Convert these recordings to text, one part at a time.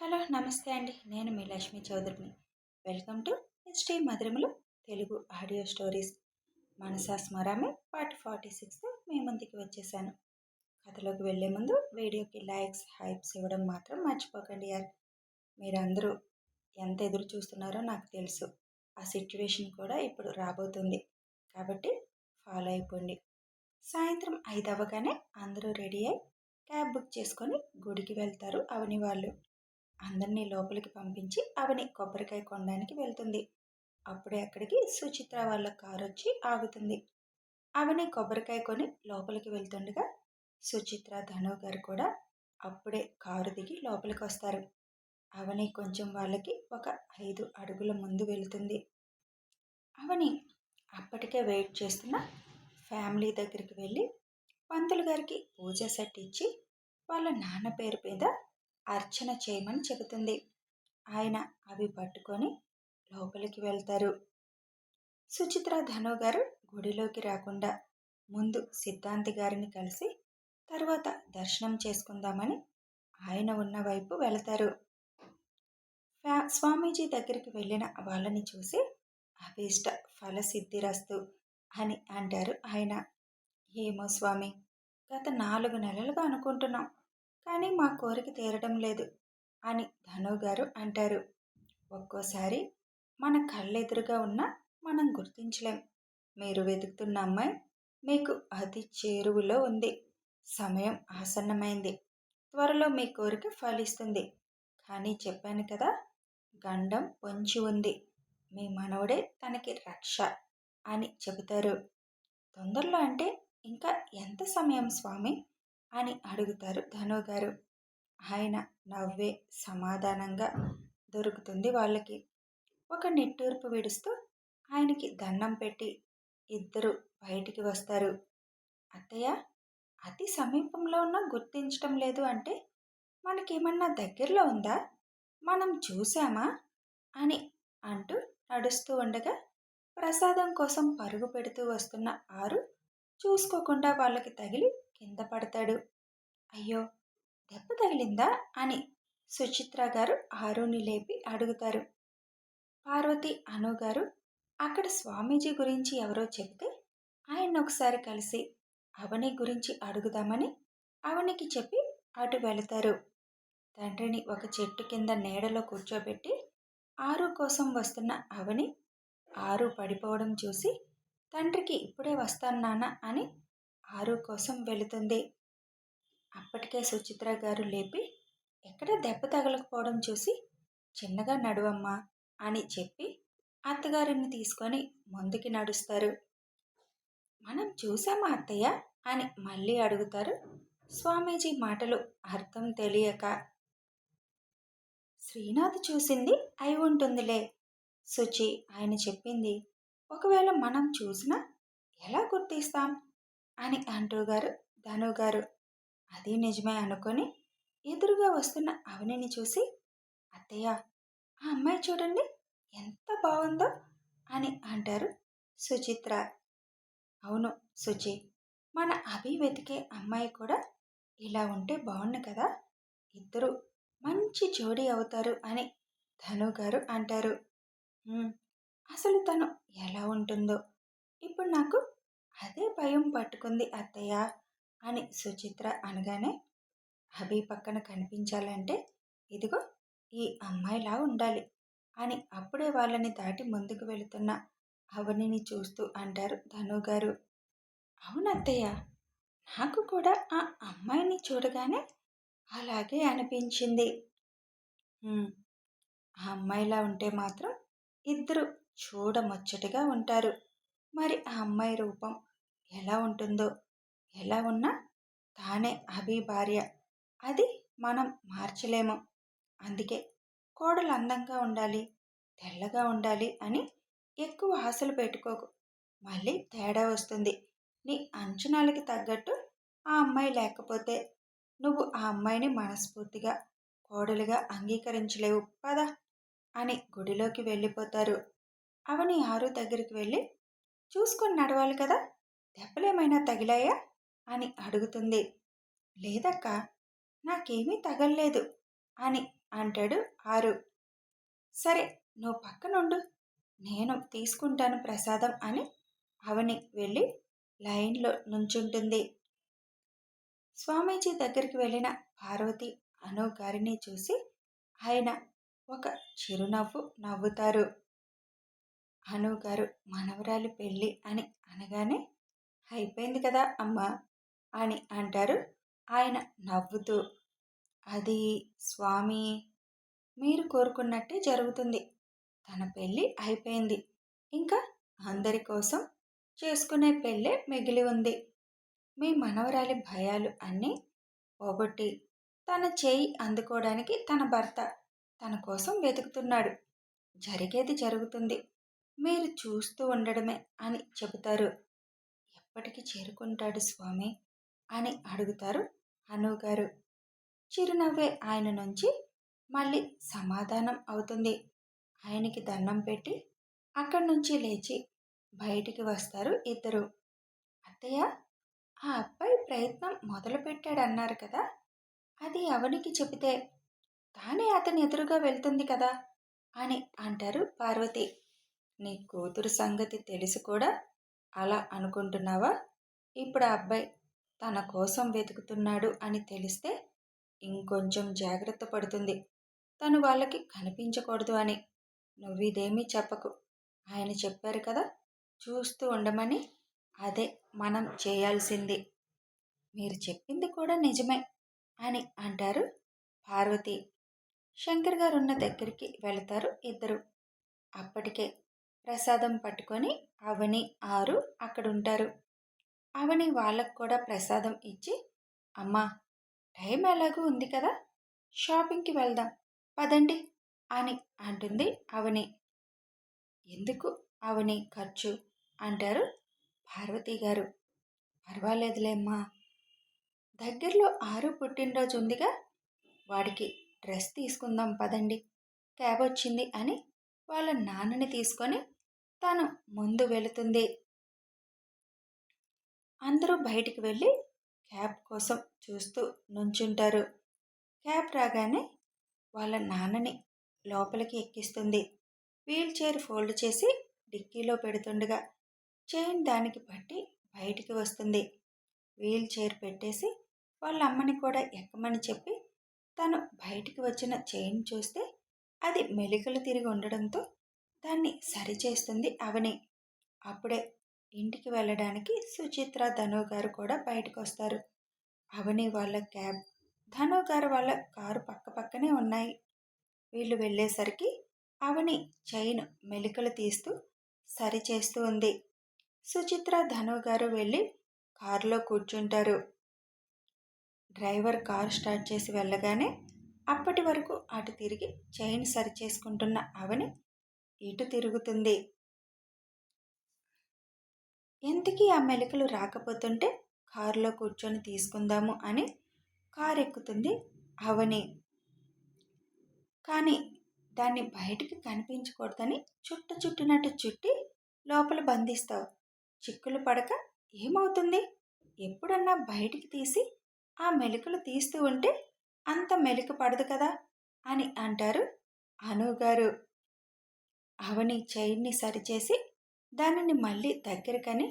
Hello నమస్తే అండి. నేను మీ లక్ష్మీ చౌదరిని. వెల్కమ్ టు హెచ్‌టి మధురిమలు తెలుగు ఆడియో స్టోరీస్. మనసా స్మరామి పార్ట్ 46తో మీ ముందుకి వచ్చేసాను. కథలోకి వెళ్ళే ముందు వీడియోకి లైక్స్, హైప్స్ ఇవ్వడం మాత్రం మర్చిపోకండి యార్. మీరందరూ ఎంత ఎదురు చూస్తున్నారో నాకు తెలుసు. ఆ సిట్యువేషన్ కూడా ఇప్పుడు రాబోతుంది. కాబట్టి ఫాలో అయిపోండి. సాయంత్రం 5 అవ్వగానే అందరూ రెడీ అయి క్యాబ్ బుక్ చేసుకొని గుడికి వెళ్తారు అవని వాళ్ళు. అందరినీ లోపలికి పంపించి అవని కొబ్బరికాయ కొనడానికి వెళ్తుంది. అప్పుడే అక్కడికి సుచిత్ర వాళ్ళ కారు వచ్చి ఆగుతుంది. అవని కొబ్బరికాయ కొని లోపలికి వెళ్తుండగా సుచిత్ర, ధను గారు కూడా అప్పుడే కారు దిగి లోపలికి వస్తారు. అవని కొంచెం వాళ్ళకి ఒక 5 అడుగుల ముందు వెళ్తుంది. అవని అప్పటికే వెయిట్ చేస్తున్న ఫ్యామిలీ దగ్గరికి వెళ్ళి పంతులు గారికి పూజ సెట్ ఇచ్చి వాళ్ళ నాన్న పేరు మీద అర్చన చేయమని చెబుతుంది. ఆయన అవి పట్టుకొని లోపలికి వెళ్తారు. సుచిత్ర, ధను గారు గుడిలోకి రాకుండా ముందు సిద్ధాంతి గారిని కలిసి తర్వాత దర్శనం చేసుకుందామని ఆయన ఉన్న వైపు వెళతారు. స్వామీజీ దగ్గరికి వెళ్ళిన వాళ్ళని చూసి అభీష్ట ఫలసిద్ధిరస్తు అని అంటారు ఆయన. ఏమో స్వామి, గత 4 నెలలుగా అనుకుంటున్నాం, కానీ మా కోరిక తీరడం లేదు అని ధను గారు అంటారు. ఒక్కోసారి మన కళ్ళెదురుగా ఉన్నా మనం గుర్తించలేం. మీరు వెతుకుతున్న అమ్మాయి మీకు అతి చేరువలో ఉంది. సమయం ఆసన్నమైంది. త్వరలో మీ కోరిక ఫలిస్తుంది. కానీ చెప్పాను కదా, గండం పొంచి ఉంది. మీ మనవడే తనకి రక్ష అని చెబుతారు. తొందరలో అంటే ఇంకా ఎంత సమయం స్వామి అని అడుగుతారు ధను గారు. ఆయన నవ్వే సమాధానంగా దొరుకుతుంది వాళ్ళకి. ఒక నిట్టూర్పు విడుస్తూ ఆయనకి దండం పెట్టి ఇద్దరు బయటికి వస్తారు. అత్తయ్య, అతి సమీపంలో ఉన్న గుర్తించటం లేదు అంటే మనకేమన్నా దగ్గరలో ఉందా, మనం చూసామా అని అంటూ నడుస్తూ ఉండగా ప్రసాదం కోసం పరుగు పెడుతూ వస్తున్న ఆరు చూసుకోకుండా వాళ్ళకి తగిలి కింద పడతాడు. అయ్యో, దెబ్బ తగిలిందా అని సుచిత్ర గారు ఆరుని లేపి అడుగుతారు. పార్వతి, అను గారు అక్కడ స్వామీజీ గురించి ఎవరో చెబితే ఆయన ఒకసారి కలిసి అవని గురించి అడుగుదామని అవనికి చెప్పి అటు వెళతారు. తండ్రిని ఒక చెట్టు కింద నీడలో కూర్చోబెట్టి ఆరు కోసం వస్తున్న అవని ఆరు పడిపోవడం చూసి తండ్రికి ఇప్పుడే వస్తాను నాన్న అని ఆరు కోసం వెళుతుంది. అప్పటికే సుచిత్ర గారు లేపి ఎక్కడ దెబ్బ తగలకపోవడం చూసి చిన్నగా నడువమ్మా అని చెప్పి అత్తగారిని తీసుకొని ముందుకి నడుస్తారు. మనం చూసామా అత్తయ్య అని మళ్ళీ అడుగుతారు. స్వామీజీ మాటలు అర్థం తెలియక. శ్రీనాథ్ చూసింది అయి ఉంటుందిలే సుచి, ఆయన చెప్పింది. ఒకవేళ మనం చూసినా ఎలా గుర్తిస్తాం అని అంటూ గారు ధను గారు. అది నిజమే అనుకొని ఎదురుగా వస్తున్న అవనిని చూసి, అత్తయ్య, ఆ అమ్మాయి చూడండి ఎంత బాగుందో అని అంటారు సుచిత్ర. అవును సుచి, మన అభి వెతికే అమ్మాయి కూడా ఇలా ఉంటే బాగుండు కదా, ఇద్దరు మంచి జోడీ అవుతారు అని ధను గారు అంటారు. అసలు తను ఎలా ఉంటుందో ఇప్పుడు నాకు అదే భయం పట్టుకుంది అత్తయ్య అని సుచిత్ర అనగానే, అభి పక్కన కనిపించాలంటే ఇదిగో ఈ అమ్మాయిలా ఉండాలి అని అప్పుడే వాళ్ళని దాటి ముందుకు వెళుతున్న అవనిని చూస్తూ అంటారు ధను గారు. అవునత్తయ్య, నాకు కూడా ఆ అమ్మాయిని చూడగానే అలాగే అనిపించింది. ఆ అమ్మాయిలా ఉంటే మాత్రం ఇద్దరు చూడముచ్చటగా ఉంటారు. మరి ఆ అమ్మాయి రూపం ఎలా ఉంటుందో, ఎలా ఉన్నా తానే అభి భార్య, అది మనం మార్చలేము. అందుకే కోడలు అందంగా ఉండాలి, తెల్లగా ఉండాలి అని ఎక్కువ ఆశలు పెట్టుకోకు. మళ్ళీ తేడా వస్తుంది. నీ అంచనాలకి తగ్గట్టు ఆ అమ్మాయి లేకపోతే నువ్వు ఆ అమ్మాయిని మనస్ఫూర్తిగా కోడలుగా అంగీకరించలేవు పదా అని గుడిలోకి వెళ్ళిపోతారు. అవని ఆరు దగ్గరికి వెళ్ళి చూసుకొని నడవాలి కదా, దెబ్బలేమైనా తగిలాయా అని అడుగుతుంది. లేదక్క, నాకేమీ తగల్లేదు అని అంటాడు ఆరు. సరే, నువ్వు పక్కనుండు, నేను తీసుకుంటాను ప్రసాదం అని అవని వెళ్ళి లైన్లో నుంచుంటుంది. స్వామీజీ దగ్గరికి వెళ్ళిన పార్వతి అను గారిని చూసి ఆయన ఒక చిరునవ్వు నవ్వుతారు. అనుగారు మనవరాలి పెళ్ళి అని అనగానే అయిపోయింది కదా అమ్మా అని అంటారు ఆయన నవ్వుతూ. అది స్వామి, మీరు కోరుకున్నట్టే జరుగుతుంది. తన పెళ్ళి అయిపోయింది. ఇంకా అందరి కోసం చేసుకునే పెళ్ళే మిగిలి ఉంది. మీ మనవరాలి భయాలు అన్నీ పోగొట్టి తన చేయి అందుకోవడానికి తన భర్త తన కోసం వెతుకుతున్నాడు. జరిగేది జరుగుతుంది. మీరు చూస్తూ ఉండడమే అని చెబుతారు. ఎప్పటికి చేరుకుంటాడు స్వామి అని అడుగుతారు అనుగారు. చిరునవ్వే ఆయన నుంచి మళ్ళీ సమాధానం అవుతుంది. ఆయనకి దండం పెట్టి అక్కడి నుంచి లేచి బయటికి వస్తారు ఇద్దరు. అత్తయ్య, ఆ అబ్బాయి ప్రయత్నం మొదలుపెట్టాడన్నారు కదా, అది అవనికి చెబితే తానే అతని ఎదురుగా వెళ్తుంది కదా అని అంటారు పార్వతి. నీ కూతురు సంగతి తెలిసి కూడా అలా అనుకుంటున్నావా? ఇప్పుడు ఆ అబ్బాయి తన కోసం వెతుకుతున్నాడు అని తెలిస్తే ఇంకొంచెం జాగ్రత్త పడుతుంది. తను వాళ్ళకి కనిపించకూడదు అని. నువ్విదేమీ చెప్పకు. ఆయన చెప్పారు కదా చూస్తూ ఉండమని. అదే మనం చేయాల్సింది. మీరు చెప్పింది కూడా నిజమే అని అంటారు పార్వతి. శంకర్ గారు ఉన్న దగ్గరికి వెళతారు ఇద్దరు. అప్పటికే ప్రసాదం పట్టుకొని అవని ఆరు అక్కడుంటారు. అవని వాళ్ళకు కూడా ప్రసాదం ఇచ్చి, అమ్మా, టైం ఎలాగూ ఉంది కదా, షాపింగ్కి వెళ్దాం పదండి అని అంటుంది అవని. ఎందుకు అవని ఖర్చు అంటారు పార్వతి గారు. పర్వాలేదులేమ్మా, దగ్గరలో ఆరు పుట్టినరోజు ఉందిగా, వాడికి డ్రెస్ తీసుకుందాం పదండి, క్యాబ్ వచ్చింది అని వాళ్ళ నాన్నని తీసుకొని తను ముందు వెళుతుంది. అందరూ బయటికి వెళ్ళి క్యాబ్ కోసం చూస్తూ నుంచుంటారు. క్యాబ్ రాగానే వాళ్ళ నాన్నని లోపలికి ఎక్కిస్తుంది. వీల్ చైర్ ఫోల్డ్ చేసి డిక్కీలో పెడుతుండగా చైన్ దానికి పట్టి బయటికి వస్తుంది. వీల్ చైర్ పెట్టేసి వాళ్ళ అమ్మని కూడా ఎక్కమని చెప్పి తను బయటికి వచ్చిన చైన్ చూస్తే అది మెలికలు తిరిగి ఉండడంతో దాన్ని సరిచేస్తుంది అవని. అప్పుడే ఇంటికి వెళ్ళడానికి సుచిత్ర ధను గారు కూడా బయటకు వస్తారు. అవని వాళ్ళ క్యాబ్, ధను గారు వాళ్ళ కారు పక్క పక్కనే ఉన్నాయి. వీళ్ళు వెళ్ళేసరికి అవని చైన్ మెలికలు తీస్తూ సరిచేస్తూ ఉంది. సుచిత్ర ధను గారు వెళ్ళి కారులో కూర్చుంటారు. డ్రైవర్ కారు స్టార్ట్ చేసి వెళ్ళగానే అప్పటి వరకు అటు తిరిగి చైన్ సరిచేసుకుంటున్న అవని ఇటు తిరుగుతుంది. ఎంతకీ ఆ మెలికలు రాకపోతుంటే కారులో కూర్చొని తీసుకుందాము అని కారు ఎక్కుతుంది అవని. కానీ దాన్ని బయటికి కనిపించకూడదని చుట్టినట్టు చుట్టి లోపల బంధిస్తావు. చిక్కులు పడక ఏమవుతుంది? ఎప్పుడన్నా బయటికి తీసి ఆ మెలికలు తీస్తూ ఉంటే అంత మెలిక పడదు కదా అని అంటారు అనుగారు. అవని చైన్ని సరిచేసి దానిని మళ్ళీ దగ్గరకని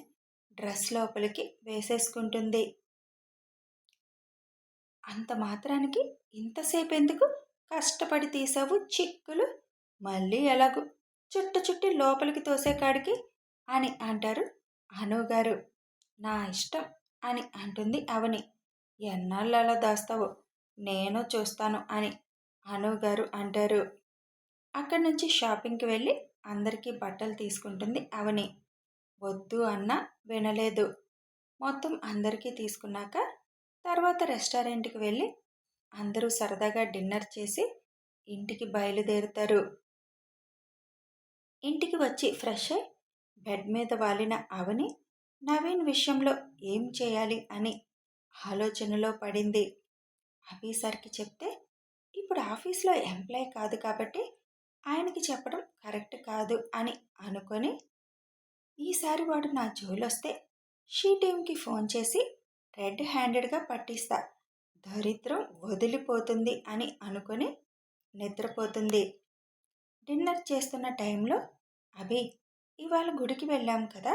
డ్రెస్ లోపలికి వేసేసుకుంటుంది. అంత మాత్రానికి ఇంతసేపు ఎందుకు కష్టపడి తీసావు చిక్కులు? మళ్ళీ ఎలాగూ చుట్టి లోపలికి తోసేకాడికి అని అంటారు అనుగారు. నా ఇష్టం అని అంటుంది అవని. ఎన్నాళ్ళు అలా దాస్తావో నేను చూస్తాను అని అనుగారు అంటారు. అక్కడి నుంచి షాపింగ్కి వెళ్ళి అందరికీ బట్టలు తీసుకుంటుంది అవని. వద్దు అన్నా వినలేదు. మొత్తం అందరికీ తీసుకున్నాక తర్వాత రెస్టారెంట్కి వెళ్ళి అందరూ సరదాగా డిన్నర్ చేసి ఇంటికి బయలుదేరుతారు. ఇంటికి వచ్చి ఫ్రెష్ అయి బెడ్ మీద వాలిన అవని నవీన్ విషయంలో ఏం చేయాలి అని ఆలోచనలో పడింది. ఆఫీసర్కి చెప్తే ఇప్పుడు ఆఫీస్లో ఎంప్లాయ్ కాదు కాబట్టి ఆయనకి చెప్పడం కరెక్ట్ కాదు అని అనుకొని, ఈసారి వాడు నా జోలొస్తే షీ టీంకి ఫోన్ చేసి రెడ్ హ్యాండెడ్గా పట్టిస్తా, దరిద్రం వదిలిపోతుంది అని అనుకొని నిద్రపోతుంది. డిన్నర్ చేస్తున్న టైంలో అభి, ఇవాళ గుడికి వెళ్ళాం కదా,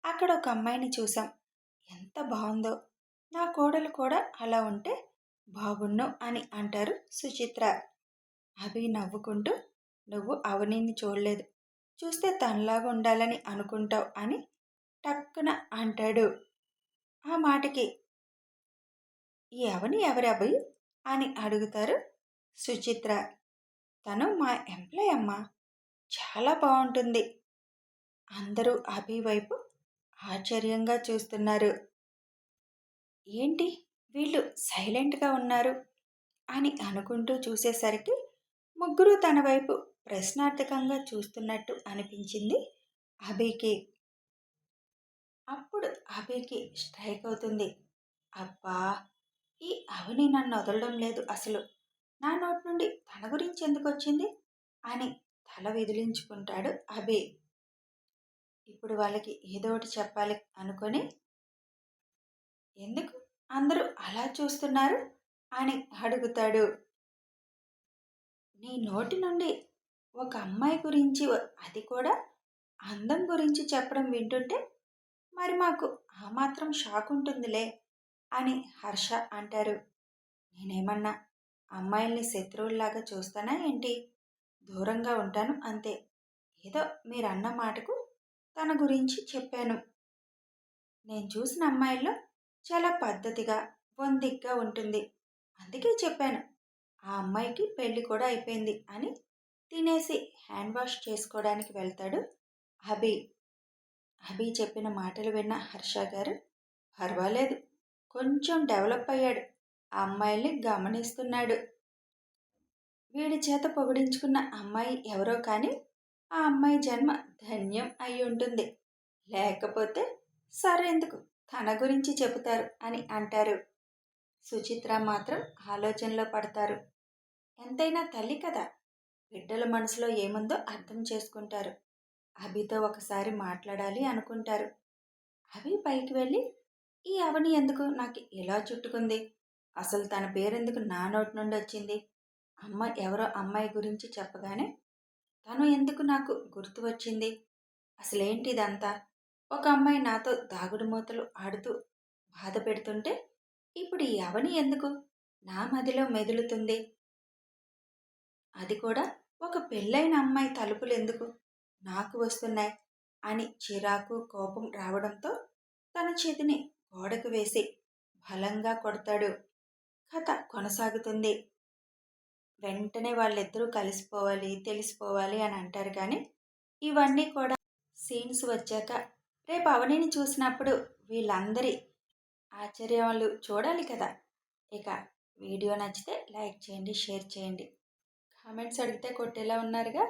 అక్కడ ఒక అమ్మాయిని చూసాం. ఎంత బాగుందో, నా కోడలు కూడా అలా ఉంటే బాగున్ను అని అంటారు సుచిత్ర. అభి నవ్వుకుంటూ, నువ్వు అవనిని చూడలేదు, చూస్తే తనలాగా ఉండాలని అనుకుంటావు అని టక్కున అంటాడు. ఆ మాటకి ఈ అవని ఎవరి అభి అని అడుగుతారు సుచిత్ర. తను మా ఎంప్లాయ్ అమ్మా, చాలా బాగుంటుంది. అందరూ అభి వైపు ఆశ్చర్యంగా చూస్తున్నారు. ఏంటి వీళ్ళు సైలెంట్గా ఉన్నారు అని అనుకుంటూ చూసేసరికి ముగ్గురు తన వైపు ప్రశ్నార్థకంగా చూస్తున్నట్టు అనిపించింది అభికి. అప్పుడు అభికి స్ట్రైక్ అవుతుంది. అబ్బా, ఈ అవని నన్ను వదలడం లేదు అసలు. నా నోటి నుండి తన గురించి ఎందుకు వచ్చింది అని తల విదిలించుకుంటాడు అభి. ఇప్పుడు వాళ్ళకి ఏదో ఒకటి చెప్పాలి అనుకొని, ఎందుకు అందరూ అలా చూస్తున్నారు అని అడుగుతాడు. నీ నోటి నుండి ఒక అమ్మాయి గురించి, అది కూడా అందం గురించి చెప్పడం వింటుంటే మరి మాకు ఆ మాత్రం షాక్ ఉంటుందిలే అని హర్ష అంటారు. నేనేమన్నా అమ్మాయిల్ని శత్రువుల్లాగా చూస్తానా ఏంటి? దూరంగా ఉంటాను అంతే. ఏదో మీరన్న మాటకు తన గురించి చెప్పాను. నేను చూసిన అమ్మాయిల్లో చాలా పద్ధతిగా, పొందిగ్గా ఉంటుంది. అందుకే చెప్పాను. ఆ అమ్మాయికి పెళ్లి కూడా అయిపోయింది అని తినేసి హ్యాండ్ వాష్ చేసుకోవడానికి వెళ్తాడు అభి. అభి చెప్పిన మాటలు విన్న హర్ష గారు, పర్వాలేదు, కొంచెం డెవలప్ అయ్యాడు, ఆ అమ్మాయిల్ని గమనిస్తున్నాడు. వీడి చేత పొగిడించుకున్న అమ్మాయి ఎవరో కానీ ఆ అమ్మాయి జన్మ ధన్యం అయి ఉంటుంది. లేకపోతే సరెందుకు తన గురించి చెబుతారు అని అంటారు. సుచిత్ర మాత్రం ఆలోచనలో పడతారు. ఎంతైనా తల్లి కదా, బిడ్డల మనసులో ఏముందో అర్థం చేసుకుంటారు. అభితో ఒకసారి మాట్లాడాలి అనుకుంటారు. అభి పైకి వెళ్ళి, ఈ అవని ఎందుకు నాకు ఇలా చుట్టుకుంది, అసలు తన పేరెందుకు నా నోటి నుండి వచ్చింది, అమ్మ ఎవరో అమ్మాయి గురించి చెప్పగానే తను ఎందుకు నాకు గుర్తు వచ్చింది, అసలేంటి ఇదంతా, ఒక అమ్మాయి నాతో దాగుడు మూతలు ఆడుతూ బాధ పెడుతుంటే ఇప్పుడు ఈ అవని ఎందుకు నా మదిలో మెదులుతుంది, అది కూడా ఒక పెళ్ళైన అమ్మాయి తలుపులు ఎందుకు నాకు వస్తున్నాయి అని చిరాకు కోపం రావడంతో తన చేతిని గోడకు వేసి బలంగా కొడతాడు. కథ కొనసాగుతుంది. వెంటనే వాళ్ళిద్దరూ కలిసిపోవాలి, తెలిసిపోవాలి అని అంటారు. కానీ ఇవన్నీ కూడా సీన్స్ వచ్చాక రేపు అవనిని చూసినప్పుడు వీళ్ళందరి ఆశ్చర్యాలు చూడాలి కదా. ఇక వీడియో నచ్చితే లైక్ చేయండి, షేర్ చేయండి, కామెంట్స్ అడిగితే కొట్టేలా ఉన్నారుగా.